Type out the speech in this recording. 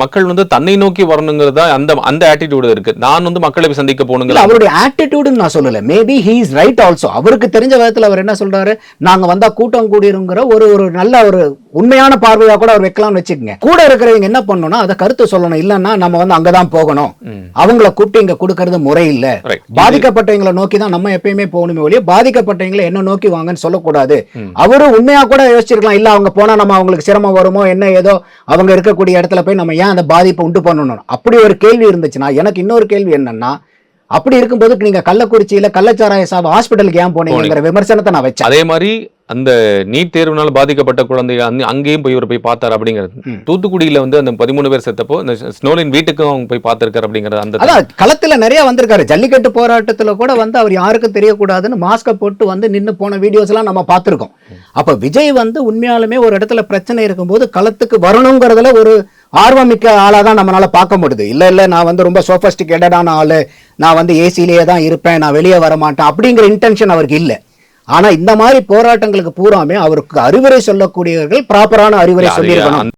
மக்கள் வந்து தன்னை நோக்கி வரணுங்கிறதா அந்த ஆட்டிடியூட் இருக்கு. நான் வந்து மக்களை போய் சந்திக்க போகணுங்கிற அவருடைய ஆட்டிடியூடுன்னு நான் சொல்லல. Maybe he is right also. அவருக்கு தெரிஞ்ச விதத்துல அவர் என்ன சொல்றாரு, நாங்க வந்தா கூட்டம் கூடிருங்கிற ஒரு நல்ல ஒரு உண்மையான பார்வையா கூட அவர் வைக்கலாம்னு வச்சுக்கோங்க. கூட இருக்கிறவங்க என்ன பண்ணணும்னா அதை கருத்து சொல்லணும். இல்லன்னா நம்ம வந்து அங்கதான் போகணும், அவங்கள கூப்பிட்டு இங்க கொடுக்கறது முறை இல்ல. பாதிக்கப்பட்டவங்களை நோக்கி தான் நம்ம எப்பயுமே போகணுமே ஒழிய பாதிக்கப்பட்டவங்களை என்ன நோக்கி வாங்கன்னு சொல்லக்கூடாது. அவரு உண்மையா கூட யோசிச்சிருக்கலாம், இல்ல அவங்க போனா நம்ம அவங்களுக்கு சிரமம் வருமோ என்ன ஏதோ அவங்க இருக்கக்கூடிய இடத்துல போய் நம்ம ஏன் அந்த பாதிப்பை உண்டு பண்ணணும். அப்படி ஒரு கேள்வி இருந்துச்சுன்னா எனக்கு இன்னொரு கேள்வி என்னன்னா, அப்படி இருக்கும்போது நீங்க கள்ளக்குறிச்சியில கள்ளச்சாராய சாவு ஹாஸ்பிட்டலுக்கு ஏன் போனீங்கிற விமர்சனத்தை நான் வச்சேன். அதே மாதிரி அந்த நீட் தேர்வுனால பாதிக்கப்பட்ட குழந்தை அங்கேயும் போய் இவர் போய் பார்த்தார் அப்படிங்கிறது. தூத்துக்குடியில வந்து அந்த 13 பேர் செத்தப்போ இந்த ஸ்னோலின் வீட்டுக்கும் அவங்க போய் பார்த்திருக்காரு அப்படிங்கிறது. அந்த களத்துல நிறைய வந்திருக்காரு. ஜல்லிக்கட்டு போராட்டத்துல கூட வந்து அவர் யாருக்கும் தெரியக்கூடாதுன்னு மாஸ்க போட்டு வந்து நின்று போன வீடியோஸ் எல்லாம் நம்ம பார்த்திருக்கோம். அப்ப விஜய் வந்து உண்மையாலுமே ஒரு இடத்துல பிரச்சனை இருக்கும்போது களத்துக்கு வரணுங்கிறதுல ஒரு ஆர்வமிக்க ஆளாதான் நம்மளால பார்க்க முடியுது. இல்ல நான் வந்து ரொம்ப சோபஸ்டிகேட்டடான ஆளு, நான் வந்து ஏசிலேயே தான் இருப்பேன், நான் வெளியே வர மாட்டேன் அப்படிங்கிற இன்டென்ஷன் அவருக்கு இல்லை. ஆனா இந்த மாதிரி போராட்டங்களுக்கு பூராமே அவருக்கு அறிவுரை சொல்லக்கூடியவர்கள் ப்ராப்பரான அறிவுரை சொல்லியிருக்கணும்.